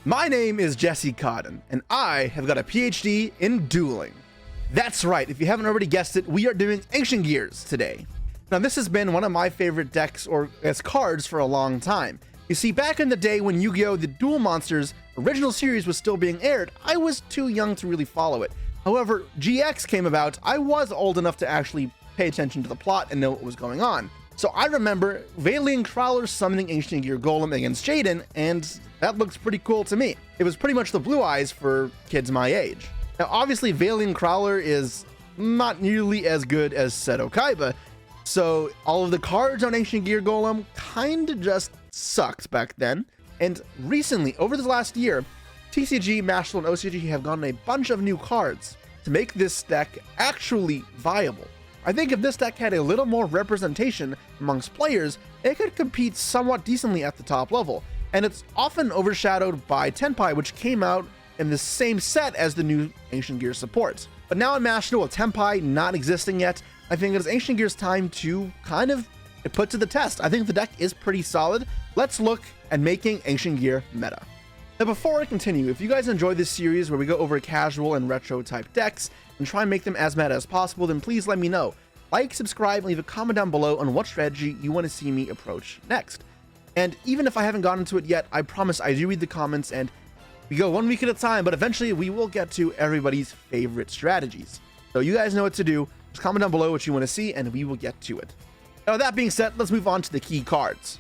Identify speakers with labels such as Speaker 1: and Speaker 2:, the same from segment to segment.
Speaker 1: My name is Jesse Cotton, and I have got a PhD in dueling. That's right, if you haven't already guessed it, we are doing Ancient Gears today. Now, this has been one of my favorite decks, or as cards, for a long time. You see, back in the day when Yu-Gi-Oh! The Duel Monsters original series was still being aired, I was too young to really follow it. However, GX came about, I was old enough to actually pay attention to the plot and know what was going on. So I remember Vaudeo Crowler summoning Ancient Gear Golem against Jaden, and that looks pretty cool to me. It was pretty much the blue eyes for kids my age. Now, obviously, Vaudeo Crowler is not nearly as good as Seto Kaiba, so all of the cards on Ancient Gear Golem kinda just sucked back then. And recently, over the last year, TCG, Mashal, and OCG have gotten a bunch of new cards to make this deck actually viable. I think if this deck had a little more representation amongst players, it could compete somewhat decently at the top level, and it's often overshadowed by Tenpai, which came out in the same set as the new Ancient Gears support. But now in National, with Tenpai not existing yet, I think it's Ancient Gears time to kind of put to the test. I think the deck is pretty solid. Let's look at making Ancient Gear meta. Now, before I continue, if you guys enjoy this series where we go over casual and retro type decks and try and make them as meta as possible, then please let me know. Like, subscribe, and leave a comment down below on what strategy you want to see me approach next. And even if I haven't gotten to it yet, I promise I do read the comments, and we go 1 week at a time, but eventually we will get to everybody's favorite strategies. So you guys know what to do. Just comment down below what you want to see, and we will get to it. Now, with that being said, let's move on to the key cards.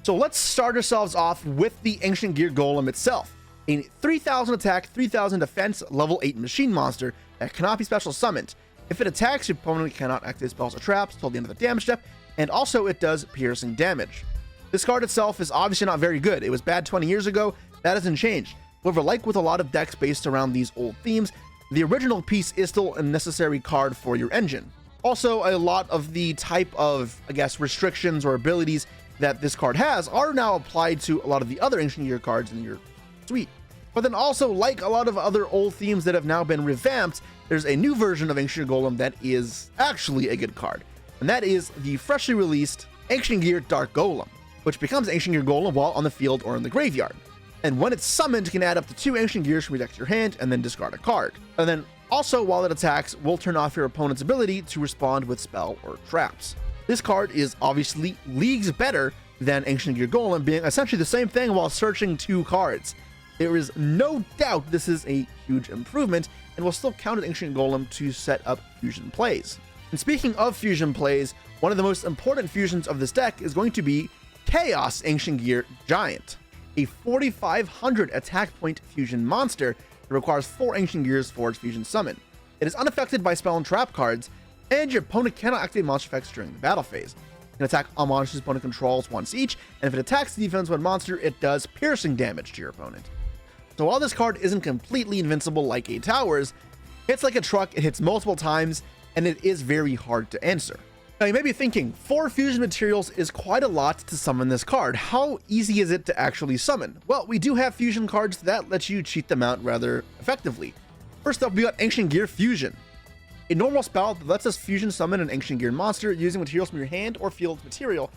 Speaker 1: So let's start ourselves off with the Ancient Gear Golem itself. A 3000 attack, 3000 defense, level 8 machine monster that cannot be special summoned. If it attacks, your opponent cannot activate spells or traps until the end of the damage step, and also it does piercing damage. This card itself is obviously not very good. It was bad 20 years ago, that hasn't changed. However, like with a lot of decks based around these old themes, the original piece is still a necessary card for your engine. Also, a lot of the type of, I guess, restrictions or abilities that this card has are now applied to a lot of the other Ancient Gear cards in your suite. But then also, like a lot of other old themes that have now been revamped, there's a new version of Ancient Gear Golem that is actually a good card. And that is the freshly released Ancient Gear Dark Golem, which becomes Ancient Gear Golem while on the field or in the graveyard. And when it's summoned, you can add up to 2 Ancient Gears from your deck to your hand and then discard a card. And then also, while it attacks, will turn off your opponent's ability to respond with spell or traps. This card is obviously leagues better than Ancient Gear Golem, being essentially the same thing while searching 2 cards. There is no doubt this is a huge improvement, and will still count as Ancient Golem to set up fusion plays. And speaking of fusion plays, one of the most important fusions of this deck is going to be Chaos Ancient Gear Giant, a 4500 attack point fusion monster that requires 4 Ancient Gears for its fusion summon. It is unaffected by spell and trap cards, and your opponent cannot activate monster effects during the battle phase. It can attack all monsters opponent controls once each, and if it attacks the defense one monster, it does piercing damage to your opponent. So while this card isn't completely invincible like 8 towers, it's like a truck, it hits multiple times, and it is very hard to answer. Now you may be thinking, 4 fusion materials is quite a lot to summon this card. How easy is it to actually summon? Well, we do have fusion cards that let you cheat them out rather effectively. First up, we got Ancient Gear Fusion, a normal spell that lets us fusion summon an Ancient Gear monster using materials from your hand or field material.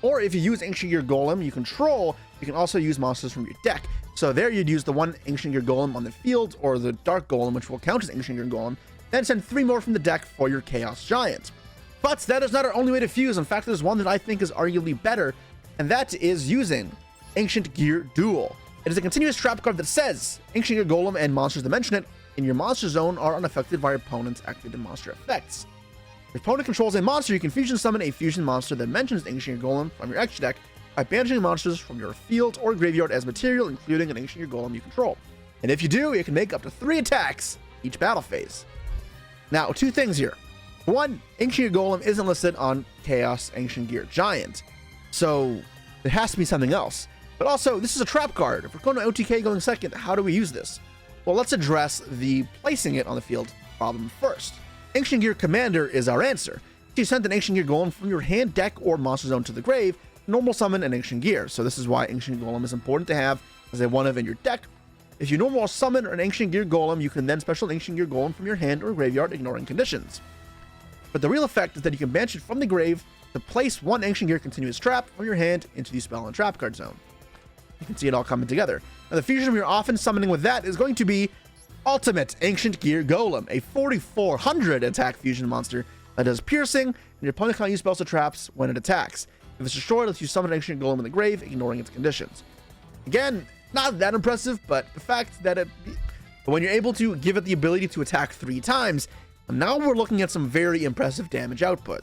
Speaker 1: Or if you use Ancient Gear Golem you control, you can also use monsters from your deck. So there you'd use the 1 Ancient Gear Golem on the field, or the Dark Golem, which will count as Ancient Gear Golem, then send 3 more from the deck for your Chaos Giant. But that is not our only way to fuse. In fact, there's one that I think is arguably better, and that is using Ancient Gear Duel. It is a continuous trap card that says Ancient Gear Golem and monsters that mention it in your monster zone are unaffected by your opponent's activated monster effects. If your opponent controls a monster, you can fusion summon a fusion monster that mentions Ancient Gear Golem from your extra deck by banishing monsters from your field or graveyard as material, including an Ancient Gear Golem you control. And if you do, you can make up to 3 attacks each battle phase. Now, 2 things here. 1, Ancient Gear Golem isn't listed on Chaos Ancient Gear Giant, so there has to be something else. But also, this is a trap card. If we're going to OTK going second, how do we use this? Well, let's address the placing it on the field problem first. Ancient Gear Commander is our answer. If you send an Ancient Gear Golem from your hand, deck, or monster zone to the grave, normal summon an Ancient Gear. So this is why Ancient Gear Golem is important to have as a 1-of in your deck. If you normal summon an Ancient Gear Golem, you can then special Ancient Gear Golem from your hand or graveyard, ignoring conditions. But the real effect is that you can banish it from the grave to place one Ancient Gear continuous trap from your hand into the spell and trap card zone. You can see it all coming together. Now the fusion you're often summoning with that is going to be Ultimate Ancient Gear Golem, a 4400 attack fusion monster that does piercing, and your opponent cannot use spells or traps when it attacks. If it's destroyed, it lets you summon an Ancient Golem in the grave, ignoring its conditions. Again, not that impressive, but the fact that when you're able to give it the ability to attack 3 times, now we're looking at some very impressive damage output.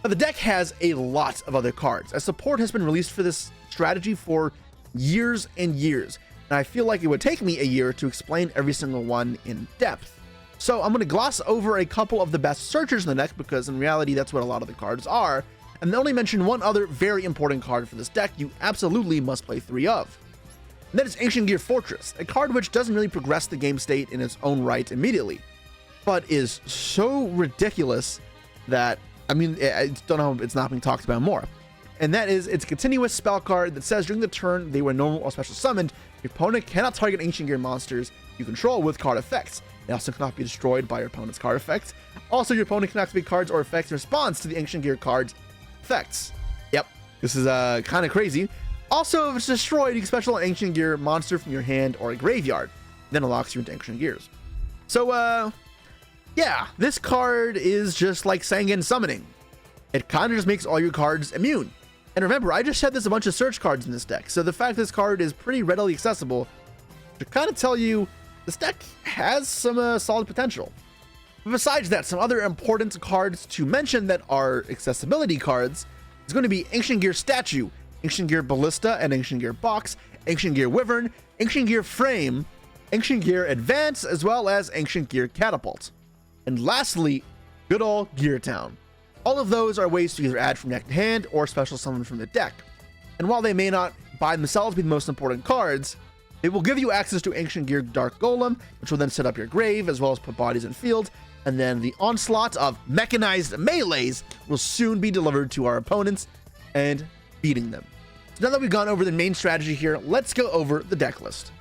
Speaker 1: Now, the deck has a lot of other cards, as support has been released for this strategy for years and years, and I feel like it would take me a year to explain every single one in depth. So I'm going to gloss over a couple of the best searchers in the deck, because in reality that's what a lot of the cards are, and only mention one other very important card for this deck you absolutely must play 3 of. And that is Ancient Gear Fortress, a card which doesn't really progress the game state in its own right immediately, but is so ridiculous that, I mean, I don't know how it's not being talked about more. And that is, it's a continuous spell card that says during the turn they were normal or special summoned, your opponent cannot target Ancient Gear monsters you control with card effects. They also cannot be destroyed by your opponent's card effects. Also, your opponent can activate cards or effects in response to the Ancient Gear card's effects. Yep, this is kind of crazy. Also, if it's destroyed, you can special an Ancient Gear monster from your hand or a graveyard, then it locks you into Ancient Gears. So, yeah, this card is just like Sangan Summoning. It kind of just makes all your cards immune. And remember, I just said there's a bunch of search cards in this deck, so the fact this card is pretty readily accessible should kind of tell you this deck has some solid potential. But besides that, some other important cards to mention that are accessibility cards is going to be Ancient Gear Statue, Ancient Gear Ballista and Ancient Gear Box, Ancient Gear Wyvern, Ancient Gear Frame, Ancient Gear Advance, as well as Ancient Gear Catapult. And lastly, good old Gear Town. All of those are ways to either add from deck to hand or special summon from the deck. And while they may not by themselves be the most important cards, they will give you access to Ancient Gear Dark Golem, which will then set up your grave as well as put bodies in field, and then the onslaught of mechanized melees will soon be delivered to our opponents and beating them. So now that we've gone over the main strategy here, let's go over the deck list.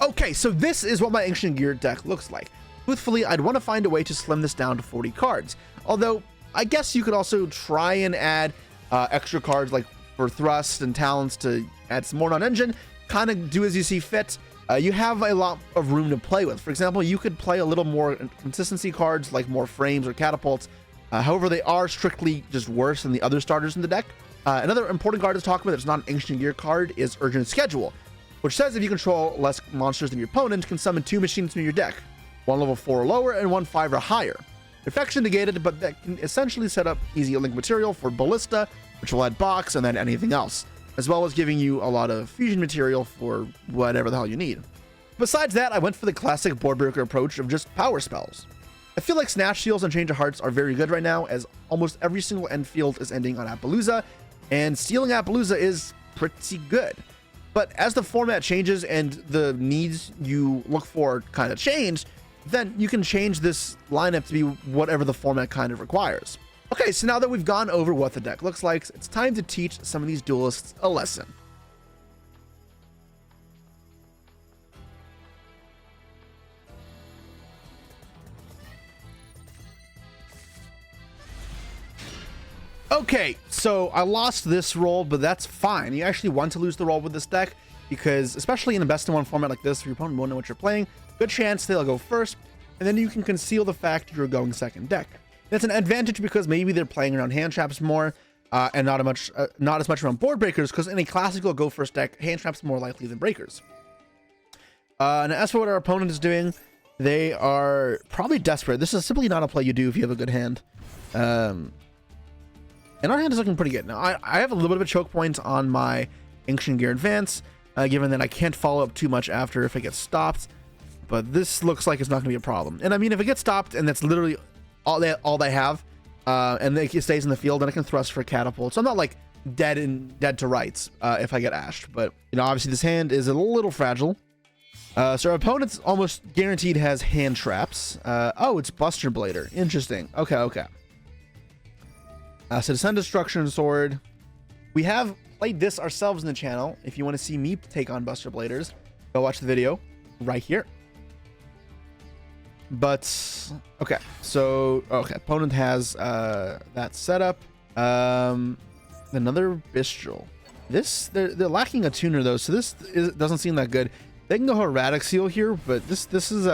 Speaker 1: Okay, so this is what my Ancient Gear deck looks like. Truthfully, I'd want to find a way to slim this down to 40 cards. Although, I guess you could also try and add extra cards like for thrust and talents to add some more non-engine. Kind of do as you see fit. You have a lot of room to play with. For example, you could play a little more consistency cards like more frames or catapults. However, they are strictly just worse than the other starters in the deck. Another important card to talk about that's not an Ancient Gear card is Urgent Schedule, which says if you control less monsters than your opponent, you can summon 2 machines from your deck. One level 4 or lower and one 5 or higher. Effects negated, but that can essentially set up easy link material for Ballista, which will add box and then anything else, as well as giving you a lot of fusion material for whatever the hell you need. Besides that, I went for the classic board breaker approach of just power spells. I feel like Snatch Seals and Change of Hearts are very good right now, as almost every single end field is ending on Appaloosa, and stealing Appaloosa is pretty good. But as the format changes and the needs you look for kind of change, then you can change this lineup to be whatever the format kind of requires. Okay, so now that we've gone over what the deck looks like, it's time to teach some of these duelists a lesson. Okay, so I lost this roll, but that's fine. You actually want to lose the roll with this deck, because especially in a best-of-1 format like this, if your opponent won't know what you're playing, good chance they'll go first, and then you can conceal the fact you're going second deck. That's an advantage because maybe they're playing around hand traps more, and not as much around board breakers, because in a classical go first deck, hand traps more likely than breakers. And as for what our opponent is doing, they are probably desperate. This is simply not a play you do if you have a good hand. And our hand is looking pretty good. Now, I have a little bit of a choke point on my Ancient Gear Advance, given that I can't follow up too much after if it gets stopped. But this looks like it's not going to be a problem. And I mean, if it gets stopped and that's literally all they have, and it stays in the field, then I can thrust for a catapult. So I'm not like dead to rights if I get ashed. But you know, obviously this hand is a little fragile. So our opponent's almost guaranteed has hand traps. Oh, it's Buster Blader. Interesting. Okay. So Descend Destruction Sword. We have played this ourselves in the channel. If you want to see me take on Buster Bladers, go watch the video right here. But okay, so opponent has that setup. Another Bistral. They're lacking a tuner though, so doesn't seem that good. They can go Erratic Seal here, but this is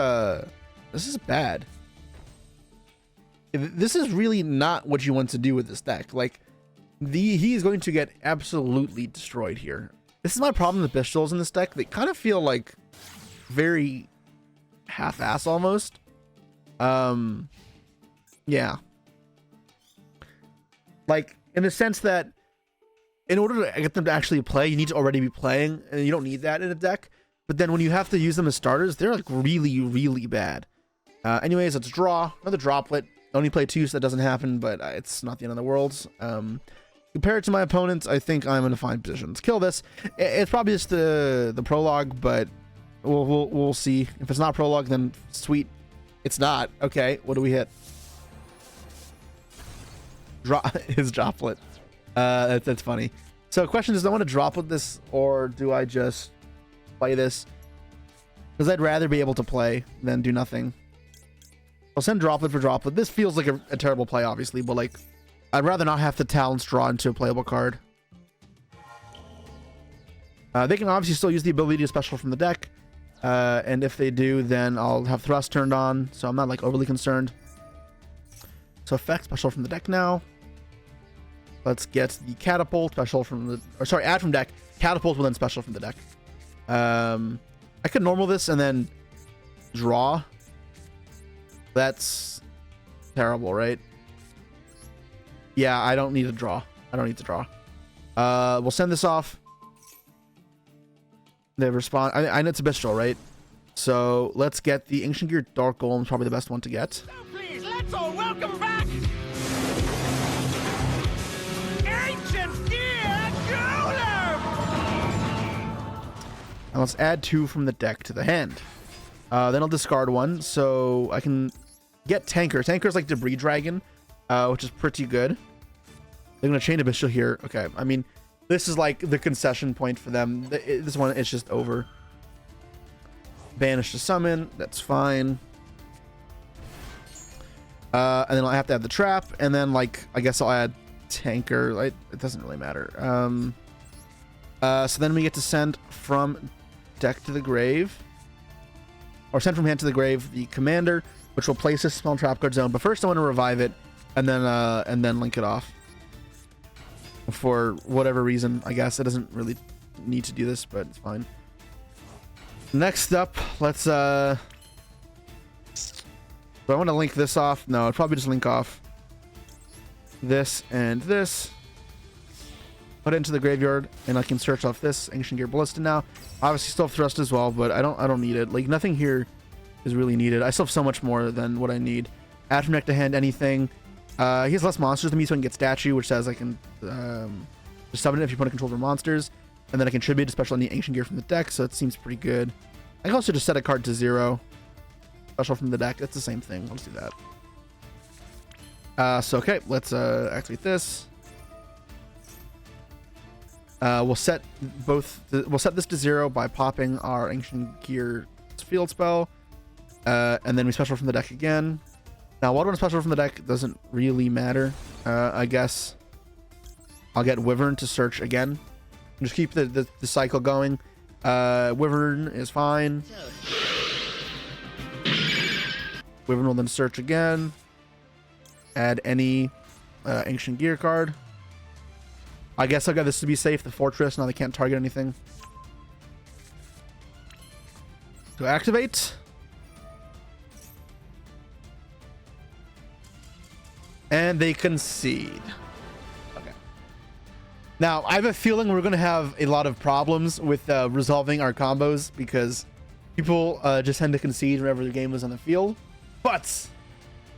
Speaker 1: bad. This is really not what you want to do with this deck. Like he is going to get absolutely destroyed here. This is my problem with Bistrals in this deck. They kind of feel like very half-ass almost. Yeah. Like in the sense that in order to get them to actually play, you need to already be playing, and you don't need that in a deck. But then when you have to use them as starters, they're like really, really bad. Anyways, let's draw another Droplet. Only play 2, so that doesn't happen, but it's not the end of the world. Compared to my opponents, I think I'm in a fine position to kill this. It's probably just the prologue, but we'll see. If it's not prologue, then sweet. It's not. Okay, what do we hit? His Droplet. That's funny. So the question is, do I want to Droplet this, or do I just play this? Because I'd rather be able to play than do nothing. I'll send Droplet for Droplet. This feels like a terrible play, obviously, but like, I'd rather not have to Talents draw into a playable card. They can obviously still use the ability to special from the deck. And if they do, then I'll have Thrust turned on, so I'm not like overly concerned. So effect special from the deck now. Let's get the Catapult special from the, or sorry, add from deck. Catapult will then special from the deck. I could normal this and then draw. That's terrible, right? Yeah, I don't need to draw. I don't need to draw. We'll send this off. They respond. I know it's a Bistral, right? So let's get the Ancient Gear Dark Golem, probably the best one to get.
Speaker 2: So please, let's all welcome back Ancient Gear Golem!
Speaker 1: And let's add 2 from the deck to the hand. Then I'll discard 1, so I can get Tanker. Tanker's like Debris Dragon, which is pretty good. They're gonna chain a Bistral here. Okay, I mean, this is like the concession point for them. This one, it's just over. Banish to summon. That's fine. And then I'll have to add the trap, and then like I guess I'll add Tanker. Like, it doesn't really matter. So then we get to send from deck to the grave, or send from hand to the grave the commander, which will place a small trap card zone. But first I want to revive it, and then link it off. For whatever reason, I guess it doesn't really need to do this, but it's fine. Next up, let's do I want to link this off? No, I'd probably just link off this and this. Put it into the graveyard, and I can search off this Ancient Gear Ballista now. Obviously still have Thrust as well, but I don't need it. Like, nothing here is really needed. I still have so much more than what I need. Add from deck to hand anything. He has less monsters than me, so I can get Statue, which says I can just summon it if your opponent controls their monsters. And then I contribute to special any Ancient Gear from the deck, so it seems pretty good. I can also just set a card to 0. Special from the deck. It's the same thing. Let's do that. So, okay, let's activate this. We'll set this to 0 by popping our Ancient Gear field spell. And then we special from the deck again. Now, what one special from the deck doesn't really matter. I guess I'll get Wyvern to search again. Just keep the cycle going. Wyvern is fine. Wyvern will then search again. Add any Ancient Gear card. I guess I'll get this to be safe. The Fortress. Now they can't target anything. To activate. And they concede. Okay. Now, I have a feeling we're going to have a lot of problems with resolving our combos because people just tend to concede whenever the game is on the field. But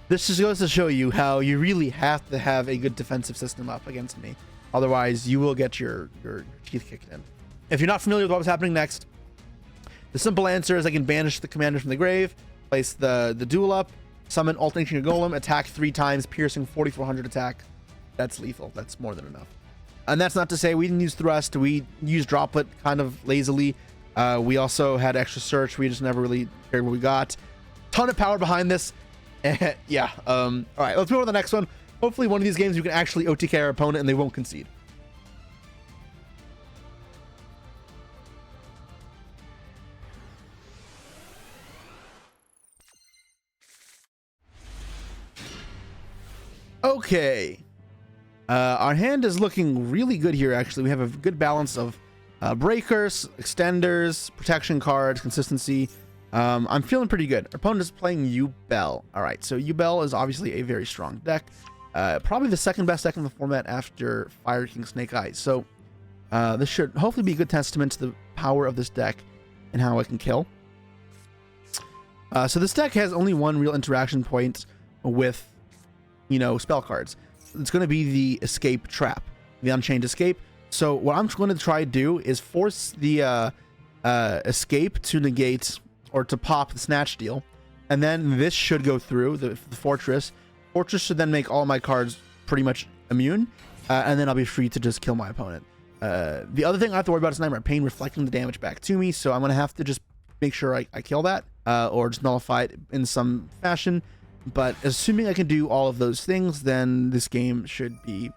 Speaker 1: this just goes to show you how you really have to have a good defensive system up against me. Otherwise, you will get your teeth kicked in. If you're not familiar with what was happening next, the simple answer is I can banish the commander from the grave, place the duel up, summon Ancient Gear Golem, attack 3 times, piercing 4,400 attack. That's lethal. That's more than enough. And that's not to say we didn't use Thrust. We used Droplet kind of lazily. We also had extra search. We just never really cared what we got. ton of power behind this. Yeah. All right, let's move on to the next one. Hopefully one of these games we can actually OTK our opponent and they won't concede. Okay. Our hand is looking really good here, actually. We have a good balance of breakers, extenders, protection cards, consistency. I'm feeling pretty good. Our opponent is playing Yubel. All right, so Yubel is obviously a very strong deck. Probably the second best deck in the format after Fire King Snake Eyes. So this should hopefully be a good testament to the power of this deck and how it can kill. So this deck has only one real interaction point with, you know, spell cards. It's going to be the escape trap, the Unchained Escape. So what I'm going to try to do is force the escape to negate or to pop the Snatch Deal, and then this should go through the Fortress. Fortress should then make all my cards pretty much immune, and then I'll be free to just kill my opponent. The other thing I have to worry about is Nightmare Pain reflecting the damage back to me, so I'm going to have to just make sure I kill that, or just nullify it in some fashion. But assuming I can do all of those things, then this game should be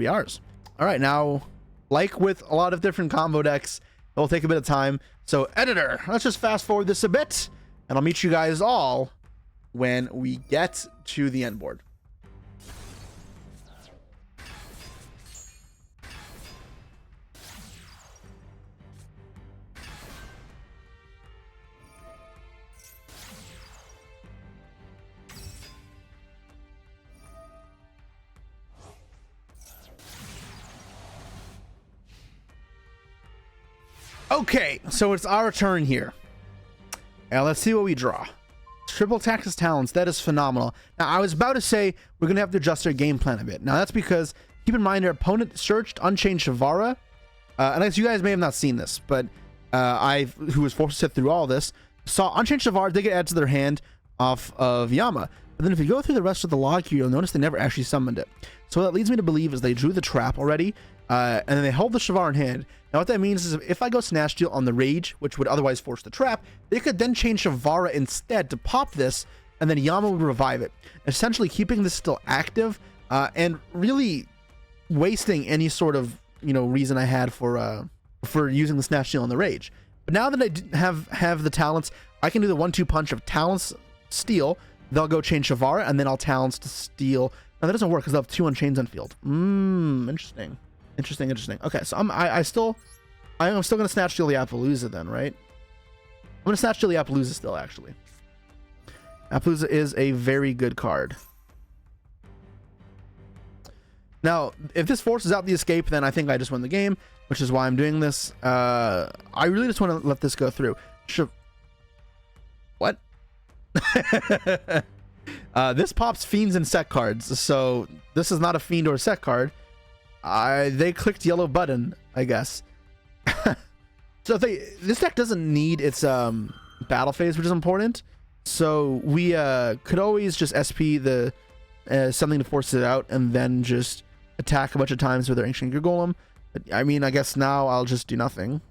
Speaker 1: ours. All right, now, like with a lot of different combo decks, it'll take a bit of time. So, editor, let's just fast forward this a bit, and I'll meet you guys all when we get to the end board. Okay, so it's our turn here. Now let's see what we draw. Triple Tax's Talents, that is phenomenal. Now I was about to say we're going to have to adjust our game plan a bit. Now that's because, keep in mind, our opponent searched Unchained Shavara. And as you guys may have not seen this, but who was forced to sit through all this, saw Unchained Shavara, they get added to their hand off of Yama. But then if you go through the rest of the log here, you'll notice they never actually summoned it. So what that leads me to believe is they drew the trap already, and then they held the Shavara in hand. Now what that means is if I go Snatch Deal on the Rage, which would otherwise force the trap, they could then change Shavara instead to pop this, and then Yama would revive it, essentially keeping this still active, and really wasting any sort of, you know, reason I had for using the Snatch Deal on the Rage. But now that I have the talents, I can do the 1-2 punch of Talents Steal. They'll go change Shavara, and then I'll Talents to steal. Now that doesn't work because they'll have 2 Unchains on field. Interesting. Interesting. Okay, so I'm still gonna Snatch Deal the Appaloosa then, right? I'm gonna Snatch Deal the Appaloosa still, actually. Appaloosa is a very good card. Now, if this forces out the escape, then I think I just win the game, which is why I'm doing this. I really just want to let this go through. What? This pops Fiends and Set cards, so this is not a Fiend or a Set card. They clicked yellow button, I guess. So this deck doesn't need its battle phase, which is important. So we could always just SP the something to force it out, and then just attack a bunch of times with our Ancient Gear Golem. But, I mean, I guess now I'll just do nothing.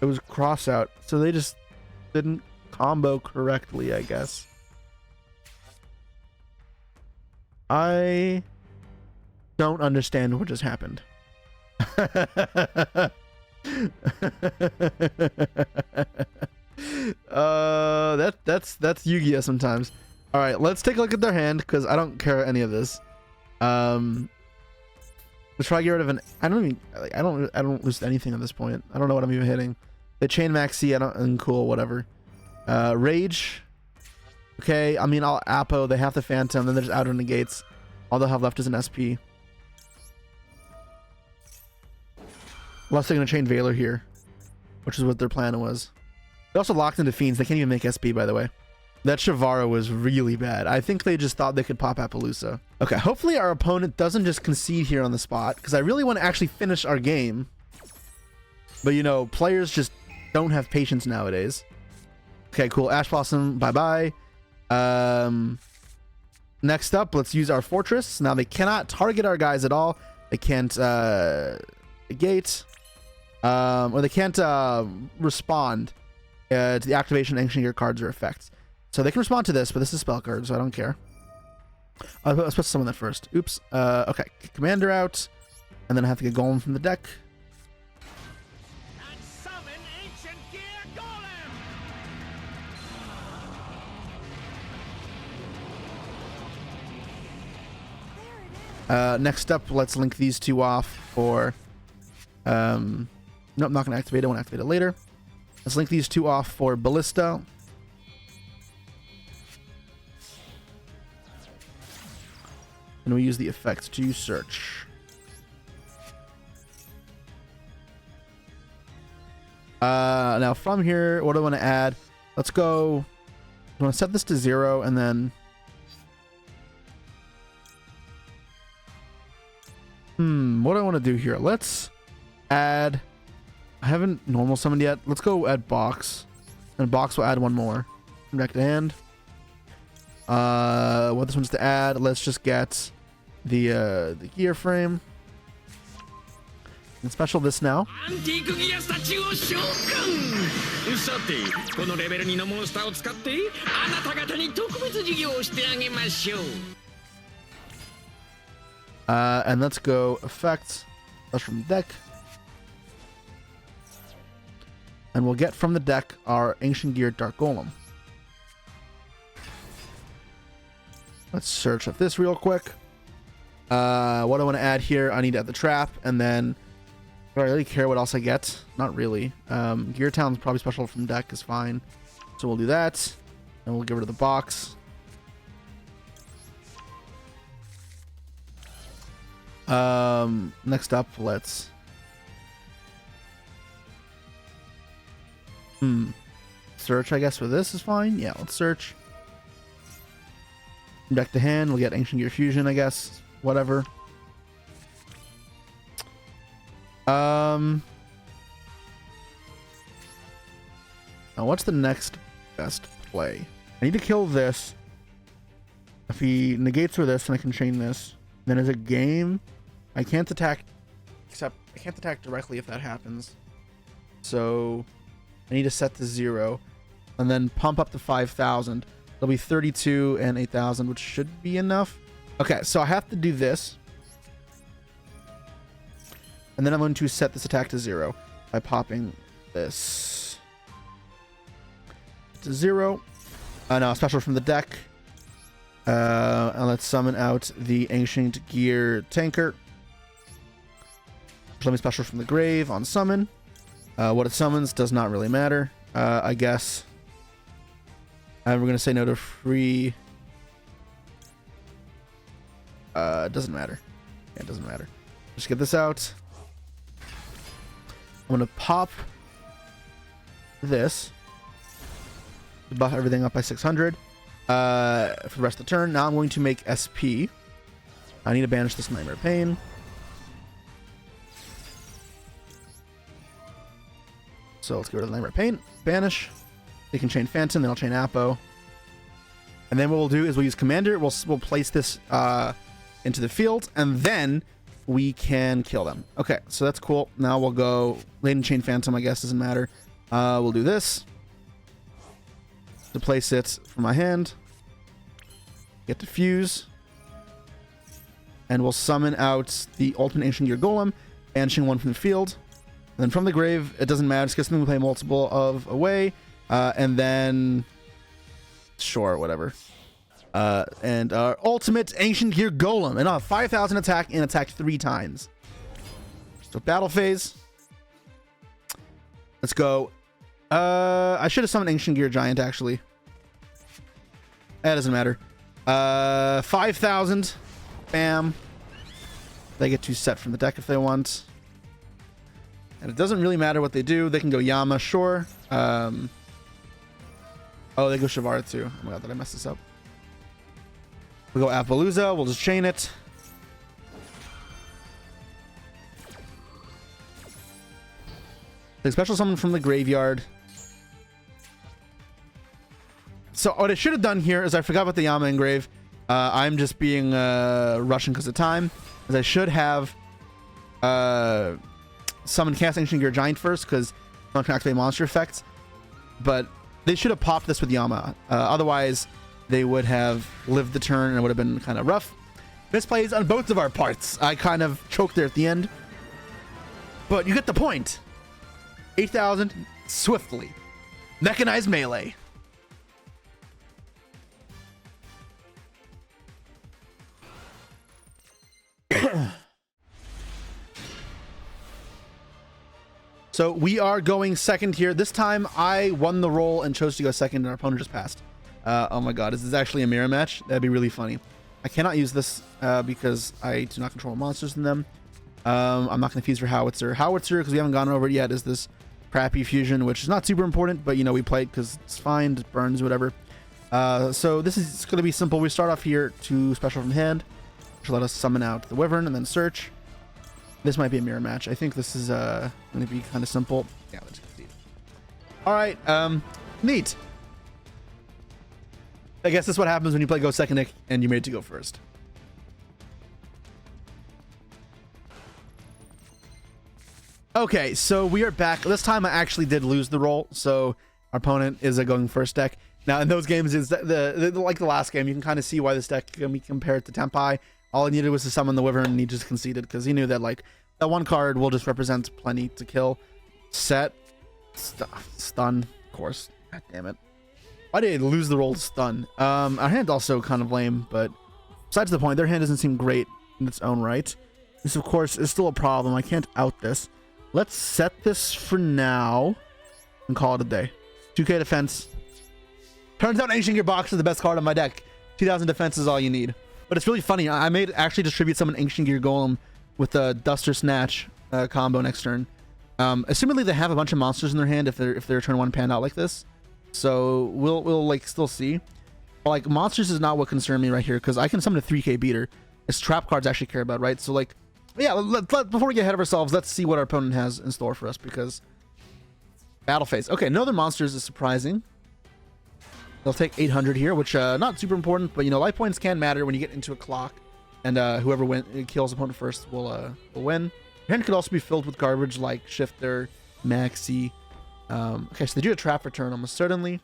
Speaker 1: It was cross out, so they just didn't combo correctly, I guess. I don't understand what just happened. That's Yu-Gi-Oh sometimes. All right, let's take a look at their hand because I don't care any of this. Let's try to get rid of an. I don't lose anything at this point. I don't know what I'm even hitting. They chain Maxi. Cool, whatever. Rage. Okay, I mean, I'll Apo. They have the Phantom. Then there's Outer Negates. All they'll have left is an SP. Unless they're going to chain Valor here, which is what their plan was. They also locked into Fiends. They can't even make SP, by the way. That Shavara was really bad. I think they just thought they could pop Appaloosa. Okay, hopefully our opponent doesn't just concede here on the spot, because I really want to actually finish our game. But, you know, players just don't have patience nowadays. Okay, cool. Ash Blossom, bye-bye. Next up, let's use our Fortress. Now, they cannot target our guys at all. They can't negate. Or they can't respond to the activation of Ancient Gear cards or effects. So they can respond to this, but this is spell card, so I don't care. I was supposed to summon that first. Oops. Okay. Kick Commander out. And then I have to get Golem from the deck.
Speaker 2: And summon Ancient Gear Golem!
Speaker 1: Next up, let's link these two off for... nope, I'm not going to activate it. I want to activate it later. Let's link these two off for Ballista. And we use the effects to search. Now from here, what do I want to add? Let's go. I want to set this to 0 and then. What do I want to do here? Let's add. I haven't normal summoned yet. Let's go add box. And box will add one more. From deck to hand. What this one's to add? Let's just get the gear frame. And special this now. And let's go effects. That's from deck. And we'll get from the deck our Ancient Gear Dark Golem. Let's search up this real quick. What I want to add here, I need to add the trap, and then do I really care what else I get? Not really. Gear Town's probably special from deck is fine. So we'll do that. And we'll get rid of the box. Next up, let's... Search, I guess, for this is fine. Yeah, let's search. From deck to hand, we'll get Ancient Gear Fusion, I guess. Whatever. Now what's the next best play? I need to kill this. If he negates for this, then I can chain this. Then as a game, I can't attack, except I can't attack directly if that happens. So I need to set to 0 and then pump up to 5,000. There'll be 32 and 8,000, which should be enough. Okay, so I have to do this. And then I'm going to set this attack to 0 by popping this to 0. Now, special from the deck. And let's summon out the Ancient Gear Tanker. Let me special from the grave on summon. What it summons does not really matter, I guess. And we're going to say no to free. It doesn't matter. Yeah, it doesn't matter. Just get this out. I'm going to pop this. Buff everything up by 600 for the rest of the turn. Now I'm going to make SP. I need to banish this Nightmare Pain. So let's go to the Nightmare Pain. Banish. They can chain Phantom, then I'll chain Apo. And then what we'll do is we'll use Commander. We'll place this into the field, and then we can kill them. Okay, so that's cool. Now we'll go Laden Chain Phantom, I guess, doesn't matter. We'll do this to place it from my hand. Get to fuse. And we'll summon out the Ultimate Ancient Gear Golem, banishing one from the field. And then from the grave, it doesn't matter. Just get something we play multiple of away. And then... Sure, whatever. And our Ultimate Ancient Gear Golem. And I'll have 5,000 attack and attack 3 times. So battle phase. Let's go. I should have summoned Ancient Gear Giant, actually. That doesn't matter. 5,000. Bam. They get to set from the deck if they want. And it doesn't really matter what they do. They can go Yama, sure. Oh, they go Shavara too. Oh my god, did I mess this up? We'll go Appaloosa. We'll just chain it. Take special summon from the graveyard. So what I should have done here is I forgot about the Yama engrave. I'm just being Russian because of time. As I should have summoned Cast Ancient Gear Giant first because I can activate monster effects. but they should have popped this with Yama. Otherwise, they would have lived the turn and it would have been kind of rough. Misplays on both of our parts. I kind of choked there at the end. But you get the point. 8,000 swiftly. Mechanized melee. So we are going second here. This time I won the roll and chose to go second and our opponent just passed. Oh my god, is this actually a mirror match? That'd be really funny. I cannot use this because I do not control monsters in them. I'm not going to fuse for Howitzer. Howitzer, because we haven't gone over it yet, is this crappy fusion, which is not super important, but you know, we play it because it's fine, it burns, whatever. So this is going to be simple. We start off here to special from hand, which will let us summon out the Wyvern and then search. This might be a mirror match. I think this is going to be kind of simple. Yeah, let's concede. All right, neat. I guess that's what happens when you play Go Second Nick and you made to go first. Okay, so we are back. This time I actually did lose the roll, so our opponent is a going first deck. Now in those games, is the like the last game, you can kind of see why this deck can be compared to Tempai. All he needed was to summon the Wyvern and he just conceded because he knew that like that one card will just represent plenty to kill. Set, stun, of course. God damn it. Why did I lose the roll to stun? Our hand also kind of lame, but besides the point, their hand doesn't seem great in its own right. This, of course, is still a problem. I can't out this. Let's set this for now and call it a day. 2k defense. Turns out Ancient Gearbox is the best card on my deck. 2000 defense is all you need. But it's really funny. I may actually distribute summon Ancient Gear Golem with a Duster Snatch combo next turn. Assumedly they have a bunch of monsters in their hand if their turn one panned out like this. So we'll like still see. But, like monsters is not what concerned me right here because I can summon a 3k beater. It's trap cards I actually care about, right? So like, yeah. Before we get ahead of ourselves, let's see what our opponent has in store for us because battle phase. Okay, no other monsters is surprising. They'll take 800 here, which not super important, but you know life points can matter when you get into a clock, and whoever kills opponent first will win. Your hand could also be filled with garbage like Shifter, Maxi. Okay, so they do a trap return almost certainly.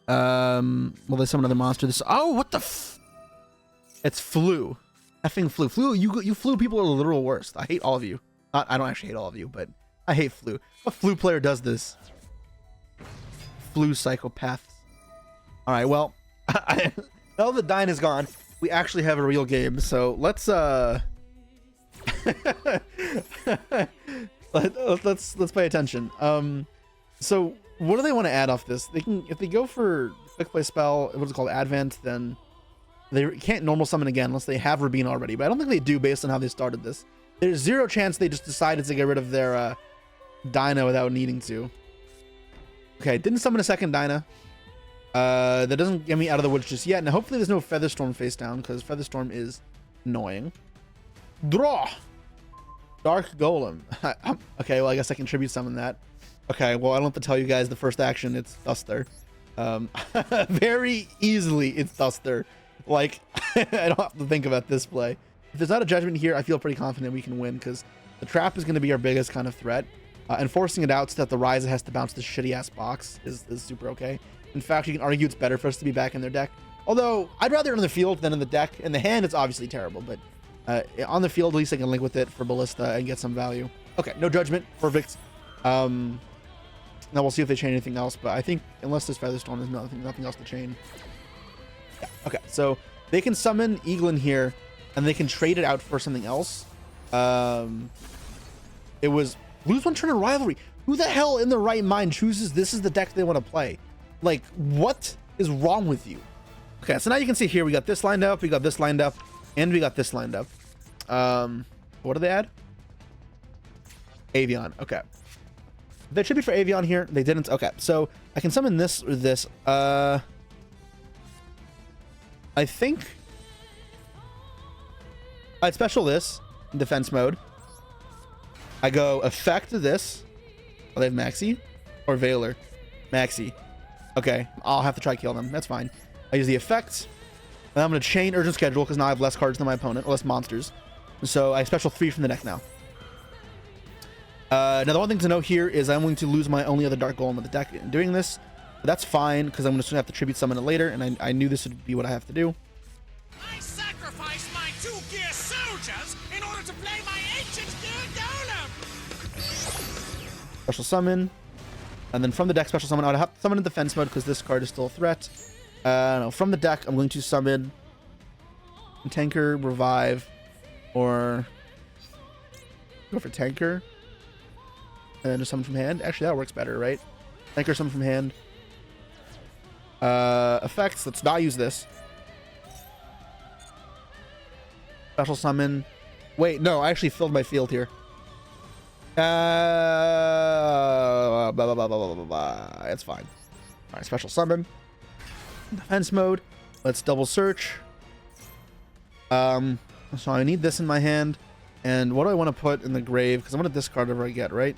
Speaker 1: Will they summon another monster? What the it's Flu. Effing Flu. Flu, you Flu people are the literal worst. I hate all of you. I don't actually hate all of you, but I hate Flu. What Flu player does this? Flu psychopaths. All right, well, now that Dyne is gone, we actually have a real game. So let's let's pay attention. So what do they want to add off this? They can, if they go for quick play spell, what's it called, Advent, then they can't normal summon again unless they have Rabin already. But I don't think they do based on how they started this. There's zero chance they just decided to get rid of their Dyna without needing to. Okay, didn't summon a second Dyna. That doesn't get me out of the woods just yet. Now hopefully there's no Featherstorm face down because Featherstorm is annoying. Draw! Dark Golem. Okay, well I guess I can tribute summon that. Okay, well I don't have to tell you guys the first action, it's Duster. Very easily it's Duster. Like, I don't have to think about this play. If there's not a judgment here, I feel pretty confident we can win because the trap is going to be our biggest kind of threat. And forcing it out so that the Ryza has to bounce this shitty ass box is super okay. In fact, you can argue it's better for us to be back in their deck. Although, I'd rather in the field than in the deck. In the hand, it's obviously terrible, but on the field, at least I can link with it for Ballista and get some value. Okay, no judgment. Perfect. Now we'll see if they chain anything else, but I think unless there's Featherstorm, there's nothing else to chain. Yeah, okay, so they can summon Eaglin here, and they can trade it out for something else. It was lose one turn in Rivalry. Who the hell in their right mind chooses this is the deck they want to play? Like, what is wrong with you? Okay, so now you can see here, we got this lined up, we got this lined up, and we got this lined up. What did they add? Avion, okay. They should be for Avion here. They didn't. Okay, so I can summon this or this. I think I'd special this in defense mode. I go effect this. Oh, they have Maxi or Veiler. Maxi. Okay, I'll have to try to kill them. That's fine. I use the effect. And I'm going to chain Urgent Schedule because now I have less cards than my opponent, or less monsters. So I special 3 from the deck now. Now the one thing to note here is I'm going to lose my only other Dark Golem of the deck in doing this. But that's fine, because I'm just gonna have to tribute summon it later, and I knew this would be what I have to do.
Speaker 2: I sacrificed my 2-gear soldiers in order to play my ancient gear golem.
Speaker 1: Special summon. And then from the deck, special summon. I would have to summon in defense mode because this card is still a threat. No, from the deck, I'm going to summon Tanker, Revive, or go for Tanker. And then just summon from hand. Actually, that works better, right? Tanker, summon from hand. Effects. Let's not use this. Special summon. Wait, no, I actually filled my field here. Blah, blah, blah, blah, blah, blah, blah. It's fine. All right, special summon. Defense mode. Let's double search. So I need this in my hand. And what do I want to put in the grave? Because I want to discard whatever I get, right?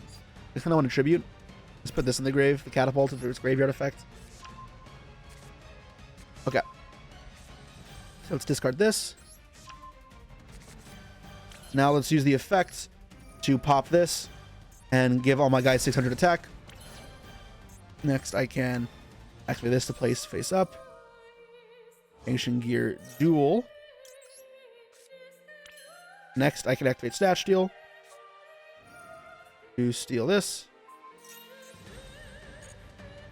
Speaker 1: I kind of want to tribute. Let's put this in the grave. The catapult for its graveyard effect. Okay. So let's discard this. Now let's use the effect to pop this and give all my guys 600 attack. Next, I can activate this to place face up. Ancient Gear Duel. Next, I can activate Stat Steal to steal this.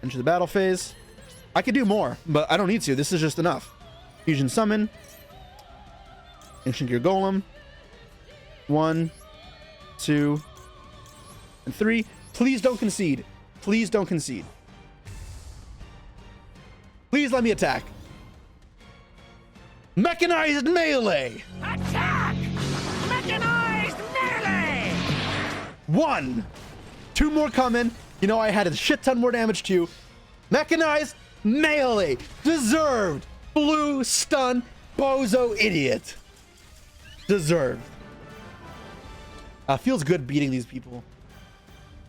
Speaker 1: Enter the battle phase. I could do more, but I don't need to. This is just enough. Fusion Summon. Ancient Gear Golem. 1, 2, and 3. Please don't concede. Please don't concede. Please let me attack. Mechanized Melee.
Speaker 2: Attack! Mechanized melee!
Speaker 1: 1. 2 more coming. You know I had a shit ton more damage too. Mechanized Melee. Deserved. Blue stun. Bozo idiot. Deserved. Feels good beating these people.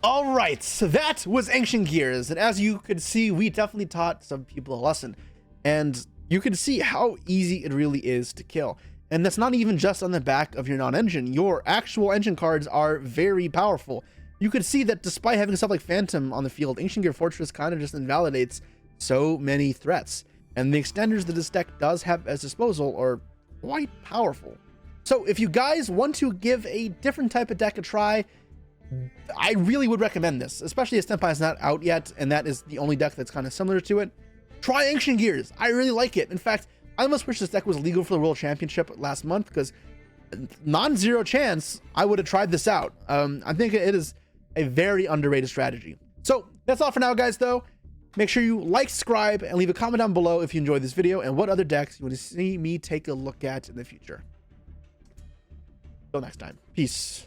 Speaker 1: All right, so that was Ancient Gears, and as you could see, we definitely taught some people a lesson, and you can see how easy it really is to kill. And that's not even just on the back of your non-engine. Your actual engine cards are very powerful. You could see that despite having stuff like Phantom on the field, Ancient Gear Fortress kind of just invalidates so many threats, and the extenders that this deck does have as disposal are quite powerful. So if you guys want to give a different type of deck a try, I really would recommend this, especially as Senpai is not out yet, and that is the only deck that's kind of similar to it. Try Ancient Gears. I really like it. In fact, I almost wish this deck was legal for the World Championship last month, because non-zero chance I would have tried this out. I think it is a very underrated strategy. So that's all for now, guys, though. Make sure you like, subscribe, and leave a comment down below if you enjoyed this video and what other decks you want to see me take a look at in the future. Till next time. Peace.